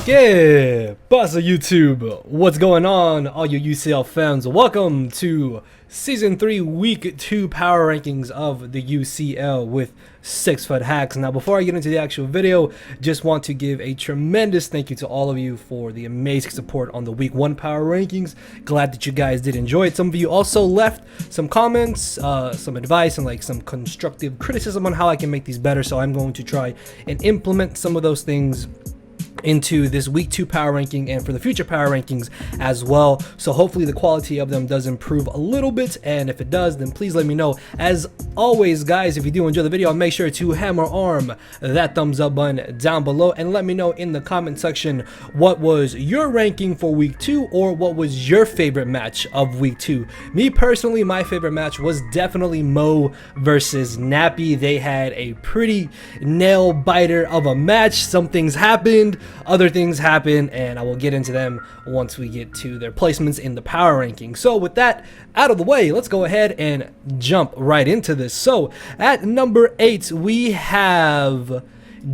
¿Qué pasa, YouTube? What's going on, all you UCL fans? Welcome to Season 3, Week 2 Power Rankings of the UCL with SixftHax. Now, before I get into the actual video, just want to give a tremendous thank you to all of you for the amazing support on the Week 1 Power Rankings. Glad that you guys did enjoy it. Some of you also left some comments, some advice, and like some constructive criticism on how I can make these better, so I'm going to try and implement some of those things into this week 2 power ranking and for the future power rankings as well. So hopefully the quality of them does improve a little bit, and if it does, then please let me know. As always, guys, if you do enjoy the video, make sure to hammer arm that thumbs up button down below and let me know in the comment section what was your ranking for week 2 or what was your favorite match of week 2. Me personally, my favorite match was definitely Mo versus Nappy. They had a pretty nail biter of a match. Some things happened, other things happen, and I will get into them once we get to their placements in the power ranking. So with that out of the way, let's go ahead and jump right into this. So at number 8, we have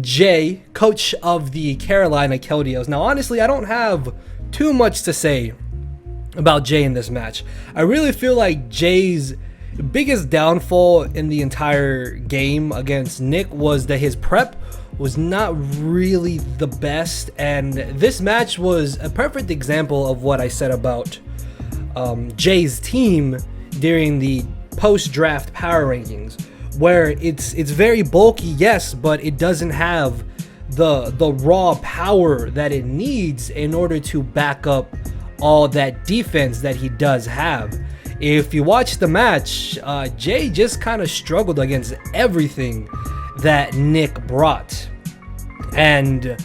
Jay, coach of the Carolina Keldios. Now, honestly, I don't have too much to say about Jay in this match. I really feel like Jay's biggest downfall in the entire game against Nick was that his prep was not really the best, and this match was a perfect example of what I said about Jay's team during the post-draft power rankings, where it's very bulky, yes, but it doesn't have the raw power that it needs in order to back up all that defense that he does have. If you watch the match, Jay just kind of struggled against everything that Nick brought, and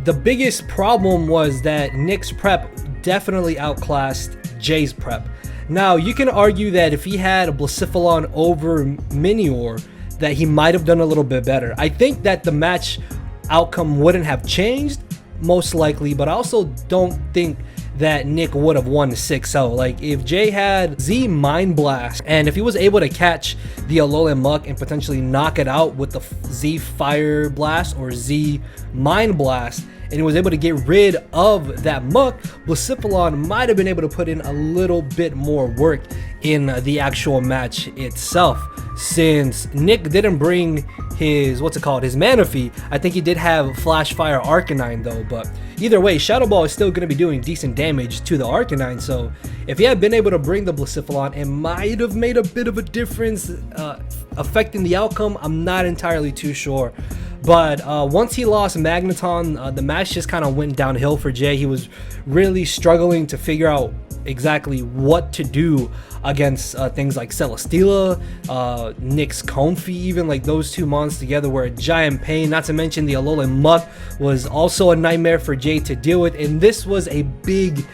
the biggest problem was that Nick's prep definitely outclassed Jay's prep. Now, you can argue that if he had a Blacephalon over Minior, that he might have done a little bit better. I think that the match outcome wouldn't have changed, most likely, but I also don't think that Nick would have won 6-0. Like, if Jay had Z Mind Blast, and if he was able to catch the Alolan Muck and potentially knock it out with the Z Fire Blast or Z Mind Blast, and he was able to get rid of that Muck, Blacephalon might have been able to put in a little bit more work in the actual match itself. Since Nick didn't bring his, his Manaphy, I think he did have Flash Fire Arcanine though, but either way, Shadow Ball is still going to be doing decent damage to the Arcanine, so if he had been able to bring the Blacephalon, it might have made a bit of a difference affecting the outcome. I'm not entirely too sure. But once he lost Magneton, the match just kind of went downhill for Jay. He was really struggling to figure out exactly what to do against things like Celesteela, Nick's Comfey, even like those two mons together were a giant pain. Not to mention the Alolan Muck was also a nightmare for Jay to deal with, and this was a big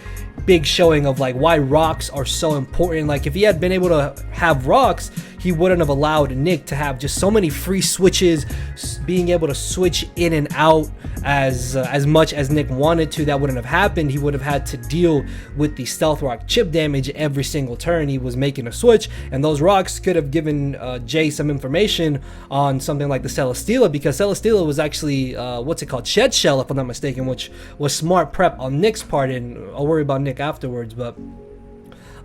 showing of like why rocks are so important. Like, if he had been able to have rocks, he wouldn't have allowed Nick to have just so many free switches, being able to switch in and out as much as Nick wanted to. That wouldn't have happened. He would have had to deal with the Stealth Rock chip damage every single turn he was making a switch, and those rocks could have given Jay some information on something like the Celesteela, because Celesteela was actually Shed Shell, if I'm not mistaken, which was smart prep on Nick's part, and I'll worry about Nick afterwards. But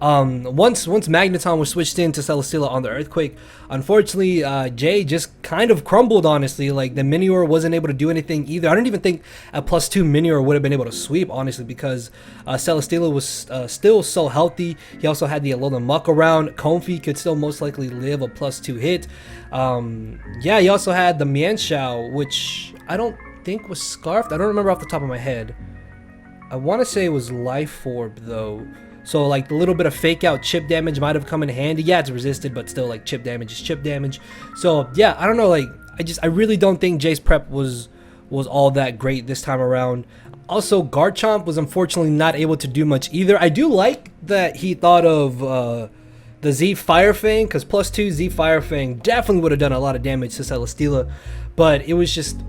once Magneton was switched into Celesteela on the Earthquake, unfortunately Jay just kind of crumbled, honestly. Like, the Minior wasn't able to do anything either. I don't even think a +2 Minior would have been able to sweep, honestly, because Celesteela was still so healthy. He also had the Alolan Muck around. Comfey could still most likely live a +2 hit. Yeah, he also had the Mienshao, which I don't think was Scarfed. I don't remember off the top of my head. I want to say it was Life Orb though. So like the little bit of fake out chip damage might have come in handy. Yeah, it's resisted, but still, like, chip damage is chip damage. So yeah, I don't know, like, I really don't think Jay's prep was all that great this time around. Also, Garchomp was unfortunately not able to do much either. I do like that he thought of the Z Fire Fang, because +2 Z Fire Fang definitely would have done a lot of damage to Celesteela, but it was just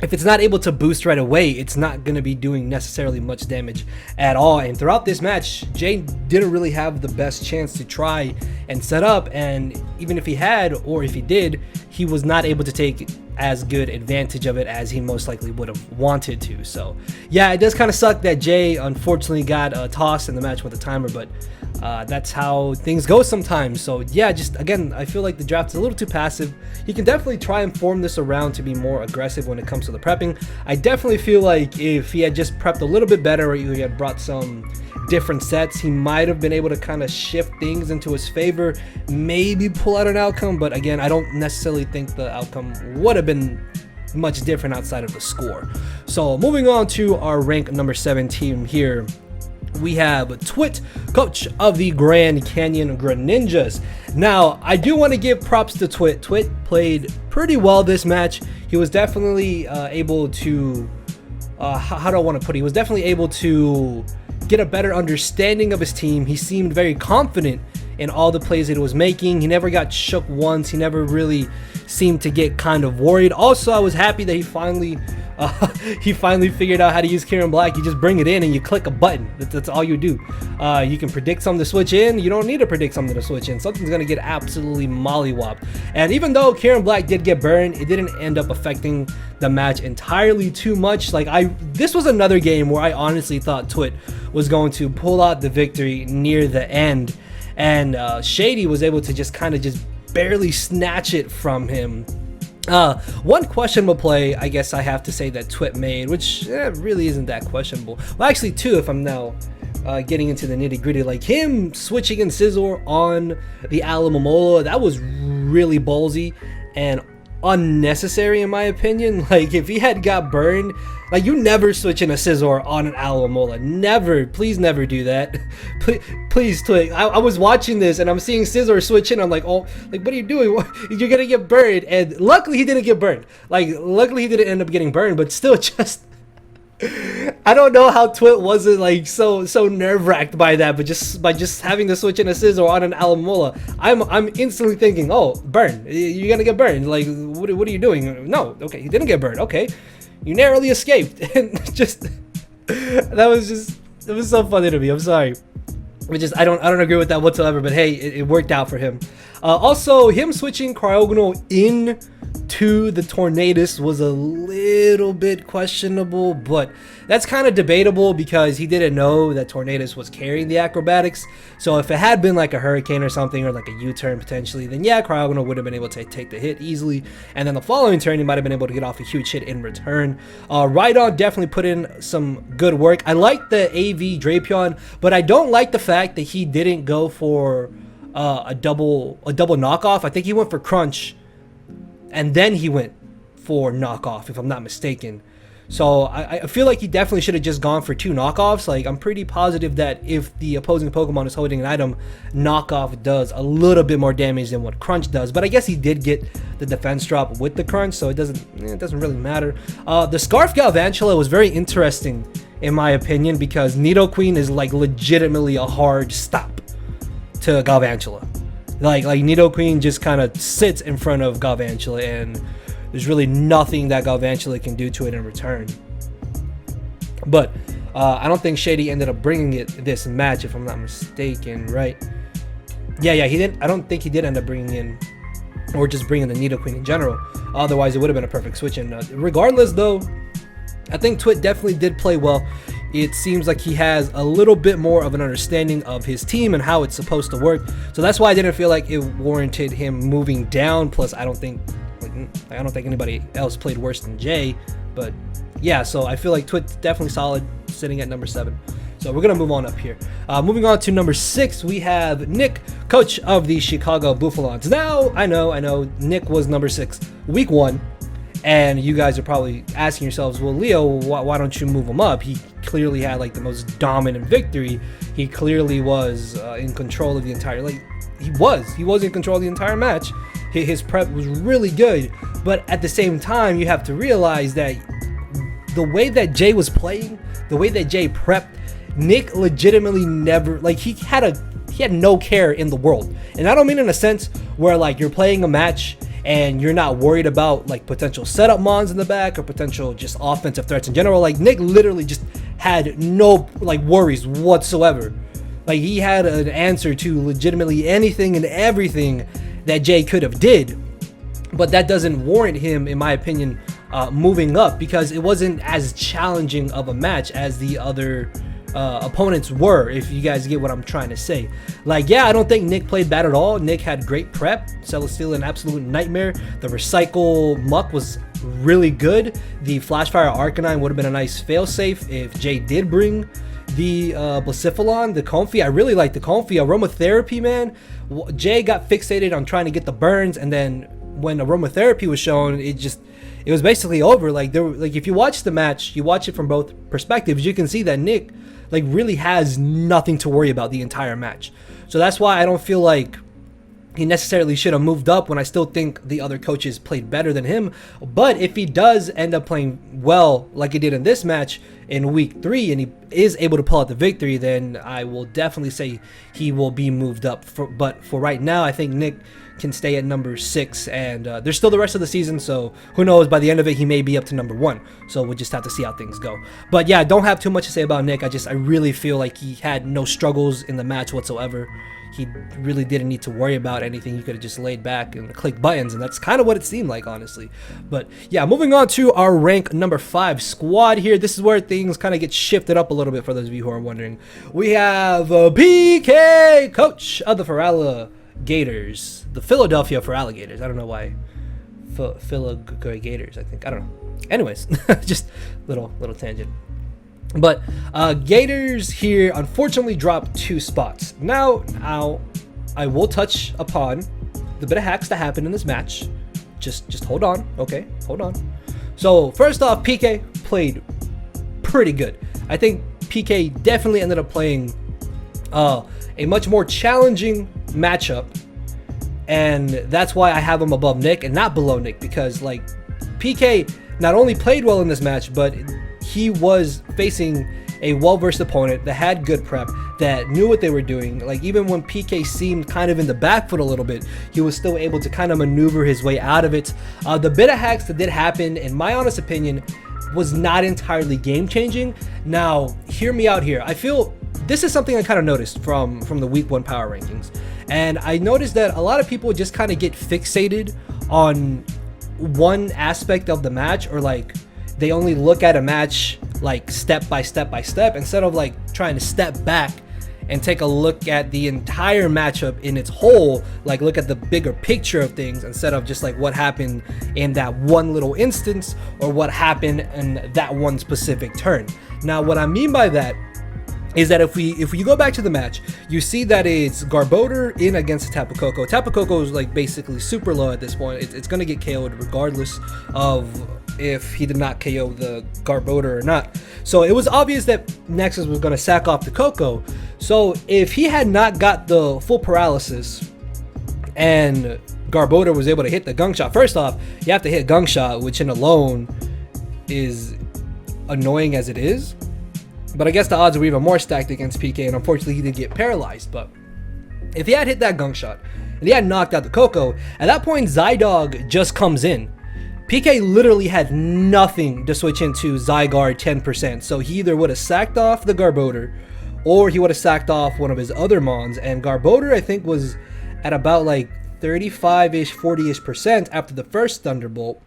if it's not able to boost right away, it's not going to be doing necessarily much damage at all. And throughout this match, Jay didn't really have the best chance to try and set up, and even if he had, or if he did, he was not able to take as good advantage of it as he most likely would have wanted to. So yeah, it does kind of suck that Jay unfortunately got tossed in the match with a timer, but that's how things go sometimes. So yeah, just again, I feel like the draft is a little too passive. He can definitely try and form this around to be more aggressive when it comes to the prepping. I definitely feel like if he had just prepped a little bit better, or he had brought some different sets, he might have been able to kind of shift things into his favor, maybe pull out an outcome. But again, I don't necessarily think the outcome would have been much different outside of the score. So moving on to our rank number 7 team here, we have Twit, coach of the Grand Canyon Greninjas. Now, I do want to give props to Twit. Twit played pretty well this match. He was definitely able to, how do I want to put it? He was definitely able to get a better understanding of his team. He seemed very confident in all the plays that he was making. He never got shook once. He never really seemed to get kind of worried. Also, I was happy that he finally figured out how to use Kieran Black. You just bring it in and you click a button. That's all you do. You can predict something to switch in. You don't need to predict something to switch in. Something's going to get absolutely mollywopped. And even though Kieran Black did get burned, it didn't end up affecting the match entirely too much. Like, this was another game where I honestly thought Twit was going to pull out the victory near the end. And Shady was able to just kind of just barely snatch it from him. One questionable play, I guess I have to say, that Twit made, which really isn't that questionable. Well, actually, two, if I'm now getting into the nitty gritty, like him switching in Scizor on the Alamomola, that was really ballsy and unnecessary in my opinion. Like, if he had got burned, like, you never switch in a Scizor on an Alamomola. Never. Please never do that. Please Twit. I was watching this and I'm seeing Scizor switch in. I'm like, oh, like, what are you doing? You're gonna get burned. And luckily he didn't get burned. Like, luckily he didn't end up getting burned, but still, just I don't know how Twit wasn't like so nerve-wracked by that, but just by having to switch in a Scizor on an Alamomola, I'm instantly thinking, oh, burn, you're gonna get burned. Like, what are you doing? No, okay, he didn't get burned. Okay, you narrowly escaped. And just it was so funny to me. I'm sorry. I don't agree with that whatsoever, but hey, it worked out for him. Also, him switching Cryogonal in to the Tornadus was a little bit questionable, but that's kind of debatable because he didn't know that Tornadus was carrying the acrobatics. So if it had been like a Hurricane or something, or like a U-turn potentially, then yeah, Cryogonal would have been able to take the hit easily, and then the following turn he might have been able to get off a huge hit in return. Rhydon definitely put in some good work. I like the AV Drapion, but I don't like the fact that he didn't go for a double knockoff. I think he went for Crunch and then he went for knockoff, if I'm not mistaken. So I feel like he definitely should have just gone for 2 knockoffs. Like, I'm pretty positive that if the opposing Pokemon is holding an item, knockoff does a little bit more damage than what Crunch does. But I guess he did get the defense drop with the Crunch, so it doesn't really matter. The Scarf Galvantula was very interesting in my opinion, because Nidoqueen is like legitimately a hard stop to Galvantula. Like Nidoqueen just kind of sits in front of Galvantula, and there's really nothing that Galvantula can do to it in return. But I don't think Shady ended up bringing it this match, if I'm not mistaken, right? Yeah, he didn't. I don't think he did end up bringing in, or just bringing the Nidoqueen in general. Otherwise, it would have been a perfect switch. And regardless, though, I think Twit definitely did play well. It seems like he has a little bit more of an understanding of his team and how it's supposed to work. So that's why I didn't feel like it warranted him moving down. Plus, I don't think anybody else played worse than Jay. But yeah, so I feel like Twit's definitely solid, sitting at number 7. So we're gonna move on up here. Moving on to number 6, we have Nick, coach of the Chicago Buffalons. Now, I know, Nick was number 6, week 1. And you guys are probably asking yourselves, well, Leo, why don't you move him up? He clearly had like the most dominant victory. He clearly was in control of the entire, he was in control of the entire match. His prep was really good. But at the same time, you have to realize that the way that Jay was playing, the way that Jay prepped, Nick legitimately never, he had no care in the world. And I don't mean in a sense where like you're playing a match and you're not worried about like potential setup mons in the back or potential just offensive threats in general. Like Nick literally just had no like worries whatsoever. Like he had an answer to legitimately anything and everything that Jay could have did, but that doesn't warrant him, in my opinion, moving up, because it wasn't as challenging of a match as the other opponents were, if you guys get what I'm trying to say. Like, yeah, I don't think Nick played bad at all. Nick had great prep. Celestial, an absolute nightmare. The recycle muck was really good. The flashfire Arcanine would have been a nice failsafe if Jay did bring the Blacephalon, the Comfy. I really like the Comfy. Aromatherapy, man. Jay got fixated on trying to get the burns, and then when aromatherapy was shown, it was basically over. Like if you watch the match, you watch it from both perspectives, you can see that Nick like really has nothing to worry about the entire match. So that's why I don't feel like he necessarily should have moved up, when I still think the other coaches played better than him. But if he does end up playing well like he did in this match in week 3, and he is able to pull out the victory, then I will definitely say he will be moved up. But for right now, I think Nick can stay at number 6, and there's still the rest of the season, so who knows, by the end of it he may be up to number 1, so we'll just have to see how things go. But yeah, I don't have too much to say about Nick. I really feel like he had no struggles in the match whatsoever. He really didn't need to worry about anything. He could have just laid back and clicked buttons, and that's kind of what it seemed like, honestly. But yeah, moving on to our rank number 5 squad here. This is where things kind of get shifted up a little bit for those of you who are wondering. We have PK, coach of the Feraligators, the Philadelphia Feraligators. I don't know why Philagators, I think. I don't know. Anyways, just little tangent. But Gators here unfortunately dropped 2 spots. Now I will touch upon the bit of hacks that happened in this match. Just hold on, okay? Hold on. So first off, PK played pretty good. I think PK definitely ended up playing a much more challenging matchup, and that's why I have him above Nick and not below Nick, because like PK not only played well in this match, but he was facing a well-versed opponent that had good prep, that knew what they were doing. Like even when PK seemed kind of in the back foot a little bit, he was still able to kind of maneuver his way out of it. The bit of hacks that did happen, in my honest opinion, was not entirely game-changing. Now, hear me out here. I feel this is something I kind of noticed from the week 1 power rankings, and I noticed that a lot of people just kind of get fixated on one aspect of the match, or like they only look at a match like step by step by step, instead of like trying to step back and take a look at the entire matchup in its whole, like look at the bigger picture of things, instead of just like what happened in that one little instance or what happened in that one specific turn. Now what I mean by that is that if we go back to the match, you see that it's Garbodor in against Tapu Koko. Tapu Koko is like basically super low at this point. It's gonna get KO'd regardless of if he did not KO the Garbodor or not. So it was obvious that Nexus was gonna sack off the Koko. So if he had not got the full paralysis and Garbodor was able to hit the Gunk Shot, first off, you have to hit Gunk Shot, which in alone is annoying as it is. But I guess the odds were even more stacked against PK, and unfortunately he did get paralyzed. But if he had hit that Gunk Shot and he had knocked out the Koko, at that point Zydog just comes in. PK literally had nothing to switch into Zygarde 10%, so he either would have sacked off the Garbodor or he would have sacked off one of his other Mons, and Garbodor I think was at about like 35-ish, 40-ish% after the first Thunderbolt.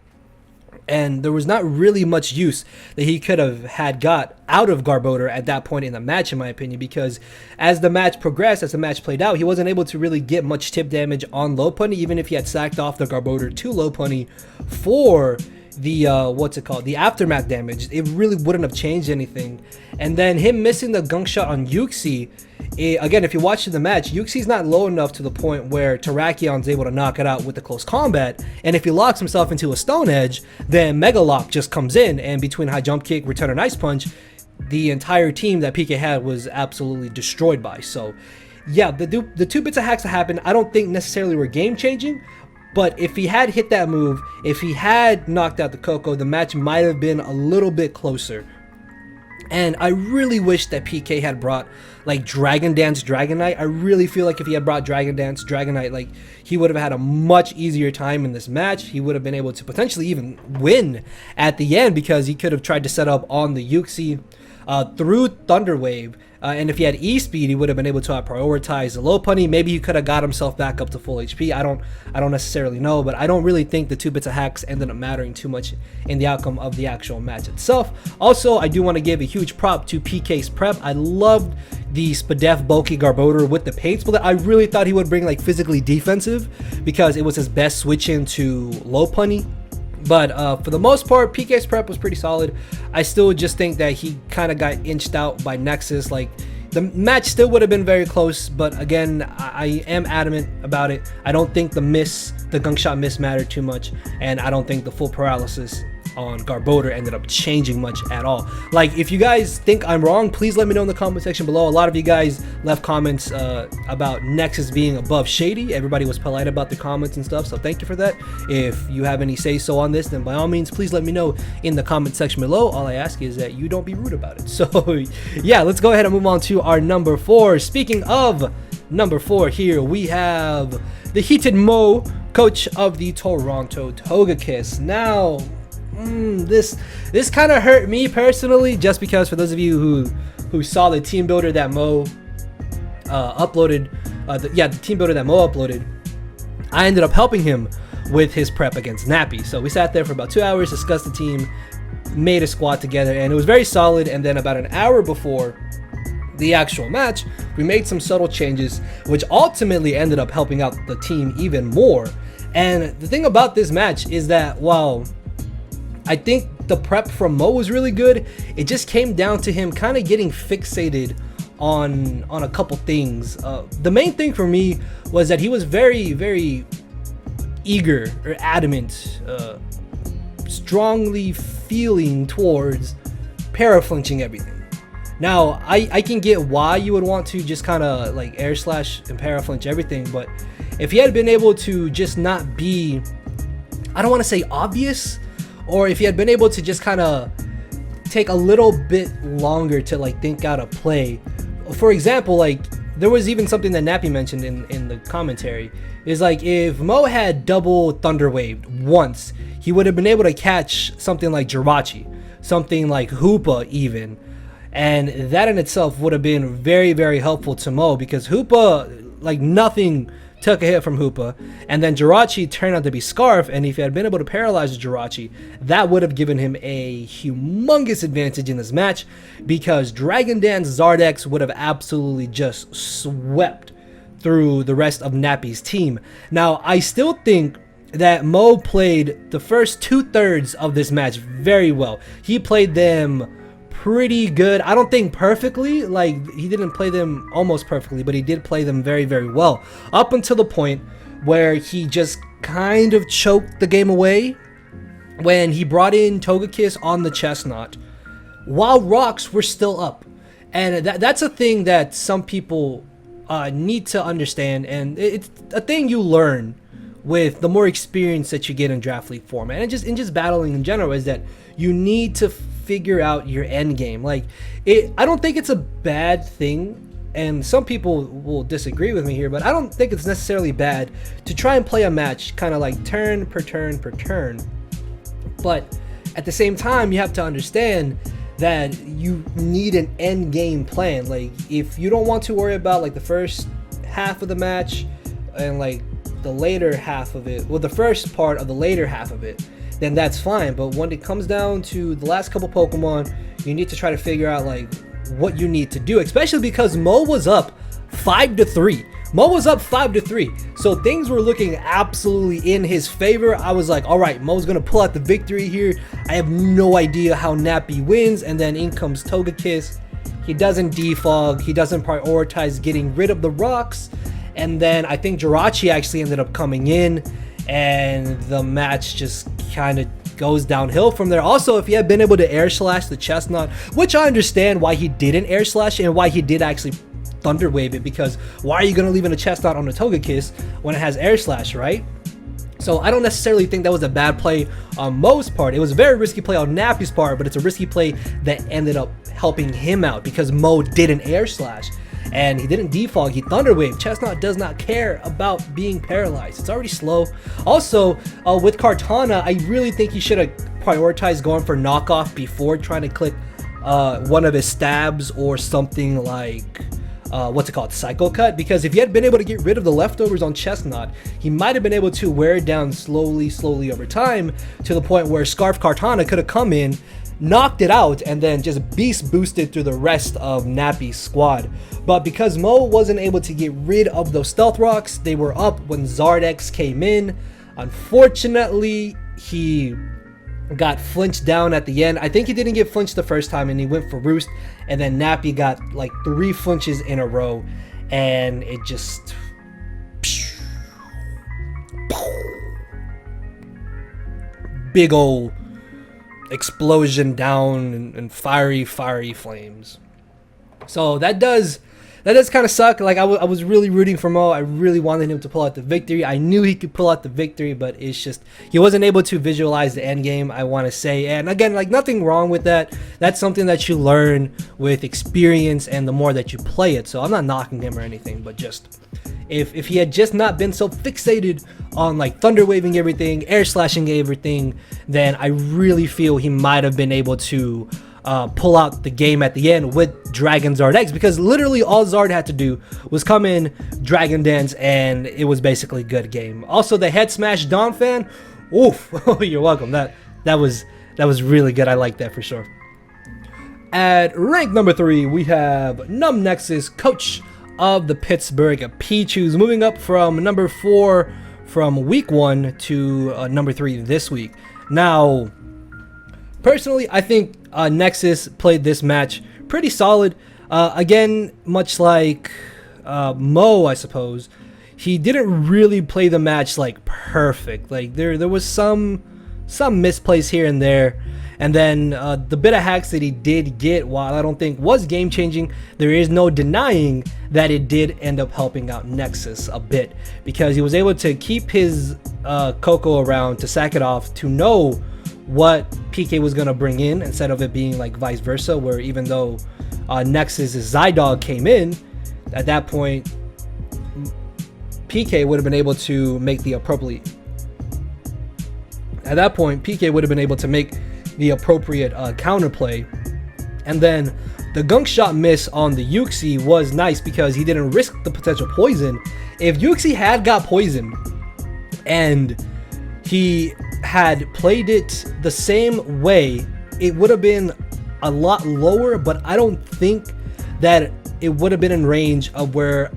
And there was not really much use that he could have got out of Garbodor at that point in the match, in my opinion, because as the match progressed, as the match played out, he wasn't able to really get much tip damage on Lopunny, even if he had sacked off the Garbodor to Lopunny for the the aftermath damage. It really wouldn't have changed anything. And then him missing the Gunk Shot on Yuxi, again, if you watch the match, Yuxi's not low enough to the point where Terrakion's able to knock it out with the close combat, and if he locks himself into a Stone Edge, then Mega Lock just comes in, and between High Jump Kick, Return and Ice Punch, the entire team that PK had was absolutely destroyed by. So yeah, the 2 bits of hacks that happened, I don't think necessarily were game changing, but if he had hit that move, if he had knocked out the Koko, the match might have been a little bit closer. And I really wish that PK had brought like Dragon Dance Dragon Knight. I really feel like if he had brought Dragon Dance Dragon Knight, like he would have had a much easier time in this match. He would have been able to potentially even win at the end, because he could have tried to set up on the Yuxi through Thunder Wave. And if he had E-Speed, he would have been able to prioritize the low punny. Maybe he could have got himself back up to full HP. I don't necessarily know, but I don't really think the 2 bits of hacks ended up mattering too much in the outcome of the actual match itself. Also, I do want to give a huge prop to PK's prep. I loved the Spadef bulky Garbodor with the paint split. I really thought he would bring like physically defensive, because it was his best switch into low punny. But for the most part, PK's prep was pretty solid. I still just think that he kind of got inched out by Nexus. Like, the match still would have been very close, but again, I am adamant about it. I don't think the gunk shot miss mattered too much, and I don't think the full paralysis on Garbodor ended up changing much at all. Like, if you guys think I'm wrong, please let me know in the comment section below. A lot of you guys left comments about Nexus being above Shady. Everybody was polite about the comments and stuff, so thank you for that. If you have any say so on this, then by all means, please let me know in the comment section below. All I ask is that you don't be rude about it. So yeah, let's go ahead and move on to our number 4. Speaking of number 4, here we have the Heated Mo, coach of the Toronto Togekiss. Now, this kind of hurt me personally, just because for those of you who saw the team builder that Mo uploaded, the team builder that Mo uploaded, I ended up helping him with his prep against Nappy. So we sat there for about 2 hours, discussed the team, made a squad together, and it was very solid. And then about an hour before the actual match, we made some subtle changes, which ultimately ended up helping out the team even more. And the thing about this match is that while I think the prep from Mo was really good, it just came down to him kind of getting fixated on a couple things. The main thing for me was that he was very, very eager or adamant, strongly feeling towards para-flinching everything. Now, I can get why you would want to just kind of like air slash and para-flinch everything, but if he had been able to just not be, I don't want to say obvious, or if he had been able to just kind of take a little bit longer to like think out a play. For example, like there was even something that Nappy mentioned in the commentary, is like if Mo had double Thunder Waved once, he would have been able to catch something like Jirachi, something like Hoopa even, and that in itself would have been very, very helpful to Mo, because Hoopa, like nothing took a hit from Hoopa, and then Jirachi turned out to be Scarf, and if he had been able to paralyze Jirachi, that would have given him a humongous advantage in this match, because Dragon Dance Zardex would have absolutely just swept through the rest of Nappy's team. Now, I still think that Mo played the first 2/3 of this match very well. He played them pretty good. I don't think perfectly, like he didn't play them almost perfectly, but he did play them very, very well, up until the point where he just kind of choked the game away when he brought in Togekiss on the Chestnut while rocks were still up. And that's a thing that some people need to understand, and it's a thing you learn with the more experience that you get in Draft League format, and just battling in general, is that you need to figure out your end game. Like, I don't think it's a bad thing, and some people will disagree with me here, but I don't think it's necessarily bad to try and play a match kind of like turn per turn per turn. But at the same time, you have to understand that you need an end game plan. Like, if you don't want to worry about like the first half of the match and like the later half of it, well, the first part of the later half of it, then that's fine. But when it comes down to the last couple Pokemon, you need to try to figure out like what you need to do, especially because Mo was up 5-3. Mo was up 5-3, so things were looking absolutely in his favor. I was like, all right, Mo's gonna pull out the victory here. I have no idea how Nappy wins, and then in comes Togekiss. He doesn't defog, he doesn't prioritize getting rid of the rocks, and then I think Jirachi actually ended up coming in, and the match just kind of goes downhill from there. Also, if he had been able to air slash the Chestnut, which I understand why he didn't air slash and why he did actually Thunder Wave it, because why are you going to leave in a Chestnut on a Togekiss when it has air slash, right? So I don't necessarily think that was a bad play on Mo's part. It was a very risky play on Nappy's part, but it's a risky play that ended up helping him out because Mo did an air slash and he didn't defog, he thunderwave. Chestnut does not care about being paralyzed. It's already slow. Also, with Kartana, I really think he should have prioritized going for knockoff before trying to click one of his stabs or something like what's it called, Cycle Cut, because if he had been able to get rid of the leftovers on Chestnut, he might have been able to wear it down slowly over time to the point where Scarf Kartana could have come in, knocked it out, and then just beast boosted through the rest of Nappy's squad. But because Mo wasn't able to get rid of those stealth rocks, they were up when Zardex came in. Unfortunately, he got flinched down at the end. I think he didn't get flinched the first time and he went for Roost, and then Nappy got like 3 flinches in a row, and it just big old explosion down and fiery flames. So that does kind of suck. Like I was really rooting for Mo. I really wanted him to pull out the victory. I knew he could pull out the victory, but it's just he wasn't able to visualize the end game, I want to say. And again, like nothing wrong with that. That's something that you learn with experience and the more that you play it. So I'm not knocking him or anything, but just if he had just not been so fixated on like thunder waving everything, air slashing everything, then I really feel he might have been able to pull out the game at the end with Dragon Zard X, because literally all Zard had to do was come in, Dragon Dance, and it was basically a good game. Also, the head smash Dawn fan, oof, you're welcome. That was really good. I like that for sure. At rank number 3, we have Numb Nexus, coach of the Pittsburgh Pichus, moving up from number 4 from week 1 to number 3 this week. Now, personally, I think Nexus played this match pretty solid. Again, much like Mo, I suppose, he didn't really play the match like perfect. Like there was some misplays here and there. And then the bit of hacks that he did get, while I don't think was game changing, there is no denying that it did end up helping out Nexus a bit, because he was able to keep his Coco around to sack it off, to know what PK was going to bring in, instead of it being like vice versa, where even though Nexus' Zydog came in, at that point PK would have been able to make the appropriate counterplay. And then the gunk shot miss on the Yuxi was nice because he didn't risk the potential poison. If Yuxi had got poisoned and he had played it the same way, it would have been a lot lower, but I don't think that it would have been in range of where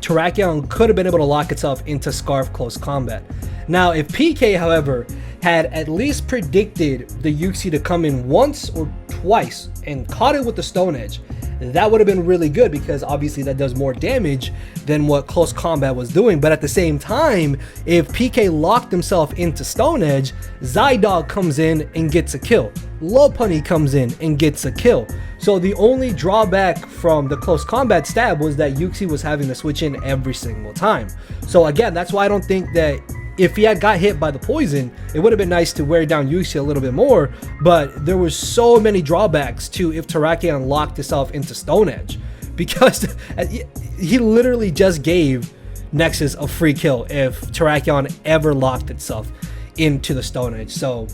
Terrakion could have been able to lock itself into Scarf close combat. Now, if PK, however, had at least predicted the Yuxi to come in once or twice and caught it with the Stone Edge, that would have been really good, because obviously that does more damage than what close combat was doing. But at the same time, if PK locked himself into Stone Edge, Zydog comes in and gets a kill. Lopunny comes in and gets a kill. So the only drawback from the close combat stab was that Yuxi was having to switch in every single time. So again, that's why I don't think that if he had got hit by the poison, it would have been nice to wear down Yuxi a little bit more, but there were so many drawbacks to if Terrakion locked himself into Stone Edge, because he literally just gave Nexus a free kill if Terrakion ever locked itself into the Stone Edge. So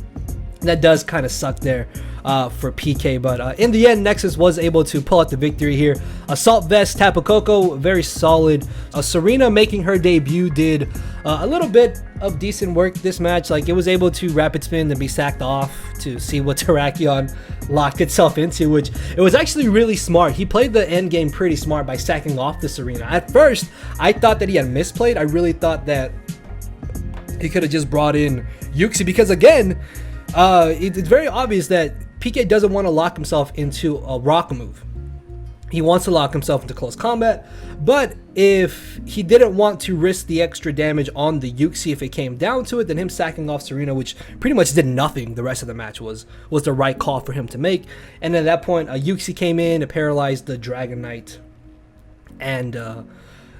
that does kind of suck there for PK, but in the end, Nexus was able to pull out the victory here. Assault Vest, Tapu Koko, very solid. Serena, making her debut, did a little bit of decent work this match. Like, it was able to rapid spin and be sacked off to see what Terrakion locked itself into, which it was actually really smart. He played the end game pretty smart by sacking off the Serena. At first, I thought that he had misplayed. I really thought that he could have just brought in Yuxi, because again, it's very obvious that PK doesn't want to lock himself into a rock move. He wants to lock himself into close combat, but if he didn't want to risk the extra damage on the Yuxi if it came down to it, then him sacking off Serena, which pretty much did nothing the rest of the match, was the right call for him to make. And at that point, Yuxi came in and paralyzed the Dragon Knight, and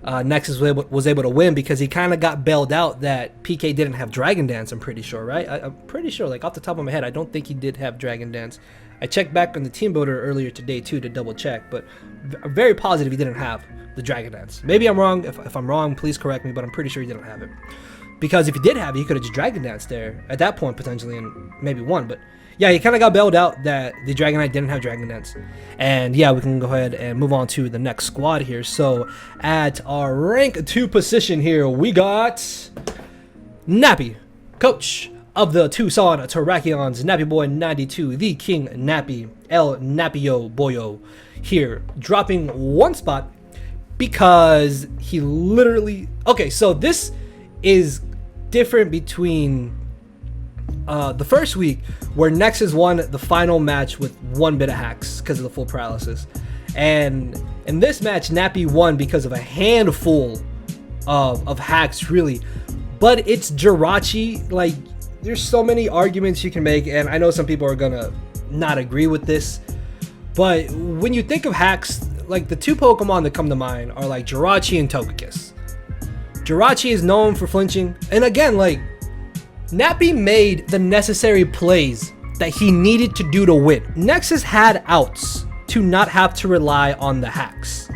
Nexus was able to win because he kind of got bailed out that PK didn't have Dragon Dance, I'm pretty sure, right? I'm pretty sure, like off the top of my head, I don't think he did have Dragon Dance. I checked back on the team builder earlier today too to double check, but I'm very positive he didn't have the Dragon Dance. Maybe I'm wrong. If I'm wrong, please correct me, but I'm pretty sure he didn't have it. Because if he did have it, he could have just Dragon Danced there at that point potentially and maybe won. But yeah, he kind of got bailed out that the Dragon Knight didn't have Dragon Dance. And yeah, we can go ahead and move on to the next squad here. So at our rank 2 position here, we got Nappy, coach of the Tucson Terrakions, Nappy Boy 92, the King Nappy, El Nappio Boyo here, dropping 1 spot because he literally... Okay, so this is different between the first week where Nexus won the final match with 1 bit of hacks because of the full paralysis, and in this match Nappy won because of a handful of hacks really. But it's Jirachi. Like, there's so many arguments you can make, and I know some people are gonna not agree with this, but when you think of hacks, like the 2 Pokemon that come to mind are like Jirachi and Togekiss. Jirachi is known for flinching, and again, like, Nappy made the necessary plays that he needed to do to win. Nexus had outs to not have to rely on the hacks.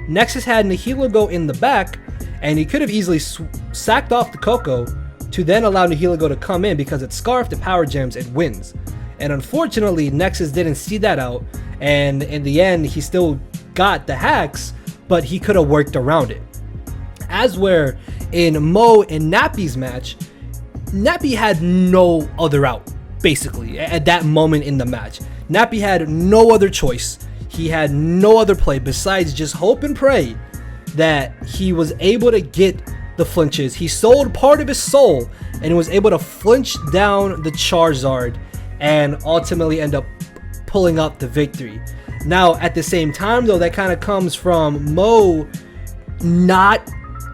Nexus had Nihilego in the back, and he could have easily sacked off the Coco to then allow Nihilego to come in because it scarfed the power gems, it wins. And unfortunately, Nexus didn't see that out, and in the end, he still got the hacks, but he could have worked around it. As where in Mo and Nappy's match, Nappy had no other out, basically, at that moment in the match. Nappy had no other choice. He had no other play besides just hope and pray that he was able to get the flinches. He sold part of his soul and was able to flinch down the Charizard and ultimately end up pulling up the victory. Now, at the same time, though, that kind of comes from Mo not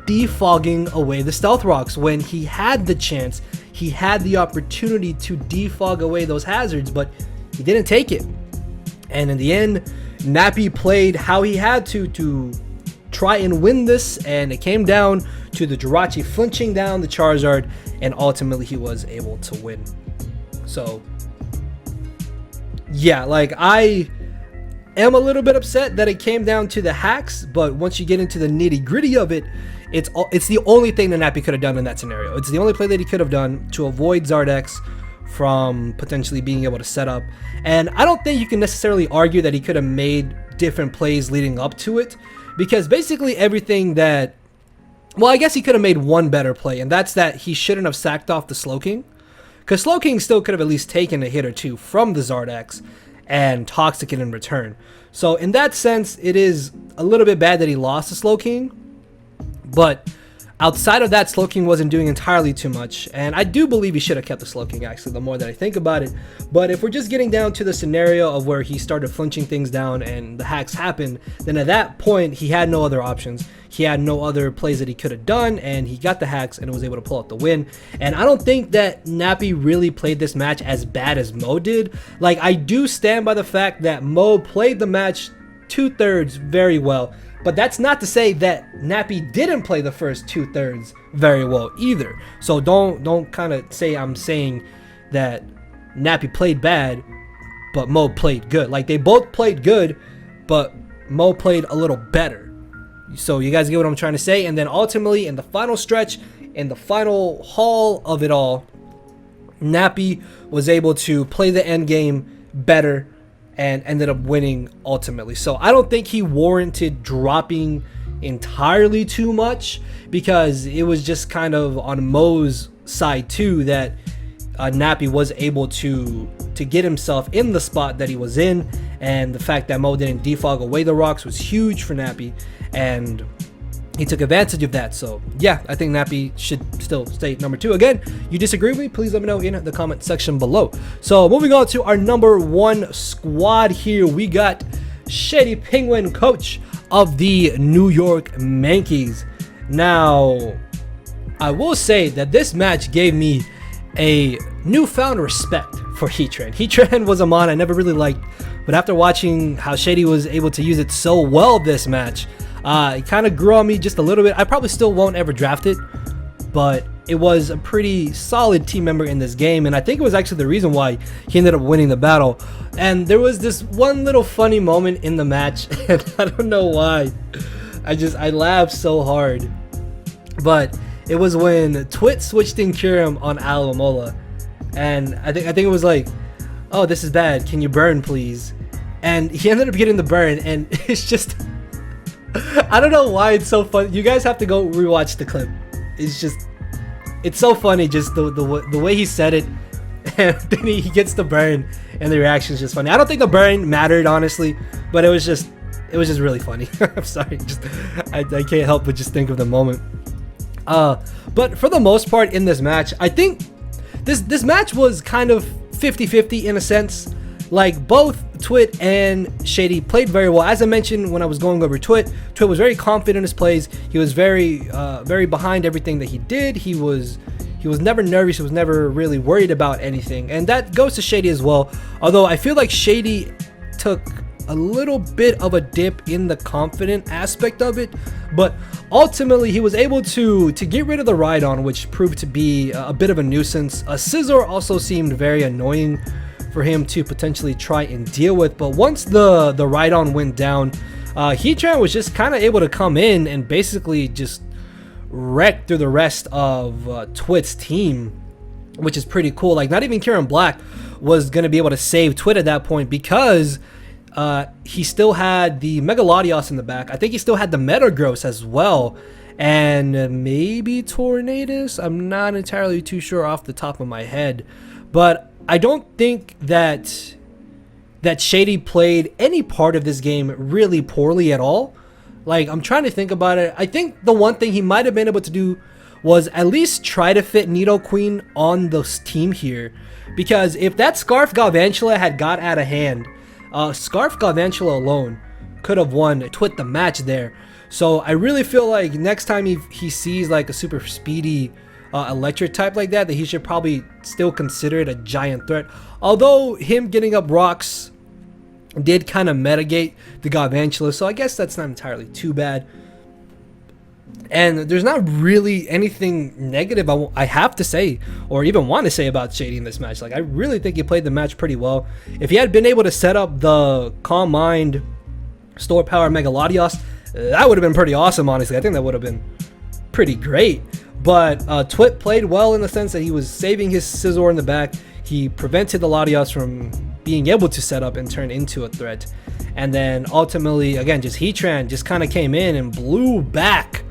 defogging away the Stealth Rocks when he had the chance. He had the opportunity to defog away those hazards, but he didn't take it. And in the end, Nappy played how he had to try and win this, and it came down to the Jirachi flinching down the Charizard, and ultimately he was able to win. So yeah, like, I am a little bit upset that it came down to the hacks, but once you get into the nitty gritty of it, it's the only thing that Nappy could have done in that scenario. It's the only play that he could have done to avoid Zardex from potentially being able to set up. And I don't think you can necessarily argue that he could have made different plays leading up to it, because basically everything that... Well, I guess he could have made one better play, and that's that he shouldn't have sacked off the Slowking, because Slowking still could have at least taken a hit or two from the Zardex and Toxic it in return. So in that sense, it is a little bit bad that he lost to Slowking. But outside of that, Slowking wasn't doing entirely too much, and I do believe he should have kept the Slowking, actually, the more that I think about it. But if we're just getting down to the scenario of where he started flinching things down and the hacks happened, then at that point he had no other options. He had no other plays that he could have done, and he got the hacks and was able to pull out the win. And I don't think that Nappy really played this match as bad as Mo did. Like, I do stand by the fact that Mo played the match 2/3 very well. But that's not to say that Nappy didn't play the first 2/3 very well either. So don't kind of say I'm saying that Nappy played bad, but Mo played good. Like, they both played good, but Mo played a little better. So you guys get what I'm trying to say? And then ultimately, in the final stretch, in the final haul of it all, Nappy was able to play the end game better and ended up winning ultimately. So I don't think he warranted dropping entirely too much, because it was just kind of on Mo's side too that Nappy was able to get himself in the spot that he was in, and the fact that Mo didn't defog away the rocks was huge for Nappy, and he took advantage of that. So yeah, I think Nappy should still stay number 2. Again, you disagree with me, please let me know in the comment section below. So moving on to our number 1 squad here, we got Shady Penguin, coach of the New York Yankees. Now, I will say that this match gave me a newfound respect for Heatran. Heatran was a mon I never really liked, but after watching how Shady was able to use it so well this match, It kind of grew on me just a little bit. I probably still won't ever draft it, but it was a pretty solid team member in this game, and I think it was actually the reason why he ended up winning the battle. And there was this one little funny moment in the match, and I don't know why. I laughed so hard. But it was when Twit switched in Kyurem on Alamola, and I think it was like, oh, this is bad, can you burn please? And he ended up getting the burn, and it's just I don't know why it's so fun. You guys have to go rewatch the clip. It's so funny, just the way he said it, and then he gets the burn, and the reaction is just funny. I don't think the burn mattered, honestly, but it was just really funny. I'm sorry, I can't help but just think of the moment. But for the most part in this match, I think this match was kind of 50-50 in a sense. Like, both Twit and Shady played very well. As I mentioned when I was going over Twit was very confident in his plays. He was very behind everything that he did. He was never nervous. He was never really worried about anything. And that goes to Shady as well. Although I feel like Shady took a little bit of a dip in the confident aspect of it, but ultimately he was able to get rid of the ride-on, which proved to be a bit of a nuisance. Scissor also seemed very annoying for him to potentially try and deal with, but once the ride-on went down, Heatran was just kind of able to come in and basically just wreck through the rest of Twit's team, which is pretty cool. Like, not even Kyurem Black was going to be able to save Twit at that point, because he still had the Mega Latios in the back. I think he still had the Metagross as well, and maybe Tornadus. I'm not entirely too sure off the top of my head, but I don't think that Shady played any part of this game really poorly at all. Like, I'm trying to think about it. I think the one thing he might have been able to do was at least try to fit Nidoqueen on this team here, because if that Scarf Galvantula had got out of hand, Scarf Galvantula alone could have won Twit the match there. So I really feel like next time he sees like a super speedy electric type like that he should probably still consider it a giant threat. Although him getting up rocks did kind of mitigate the Galvantula, so I guess that's not entirely too bad. And there's not really anything negative I have to say or even want to say about Shady in this match. Like, I really think he played the match pretty well. If he had been able to set up the Calm Mind Store Power Mega Latios, that would have been pretty awesome, honestly. I think that would have been pretty great. But Twit played well in the sense that he was saving his Scizor in the back. He prevented the Latios from being able to set up and turn into a threat. And then ultimately, again, just Heatran just kind of came in and blew back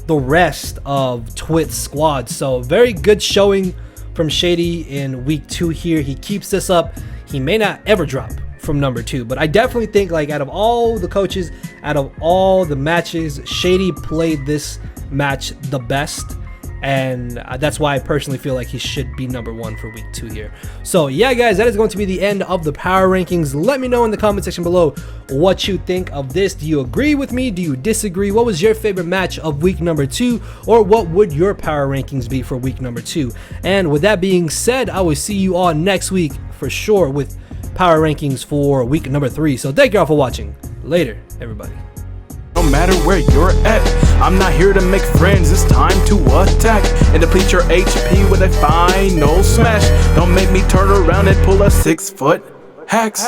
the rest of Twit's squad. So very good showing from Shady in week 2 here. He keeps this up. He may not ever drop from number 2, but I definitely think, like, out of all the coaches, out of all the matches, Shady played this match the best. And that's why I personally feel like he should be number 1 for week 2 here. So yeah, guys, that is going to be the end of the power rankings. Let me know in the comment section below what you think of this. Do you agree with me? Do you disagree? What was your favorite match of week number 2? Or what would your power rankings be for week number 2? And with that being said, I will see you all next week for sure with power rankings for week number 3. So thank you all for watching. Later, everybody. No matter where you're at, I'm not here to make friends, it's time to attack and deplete your HP with a final smash. Don't make me turn around and pull a 6-foot hacks.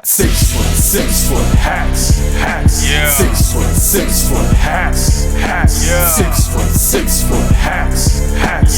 6 foot hacks, yeah. 6 foot hacks, yeah. 6 foot hacks,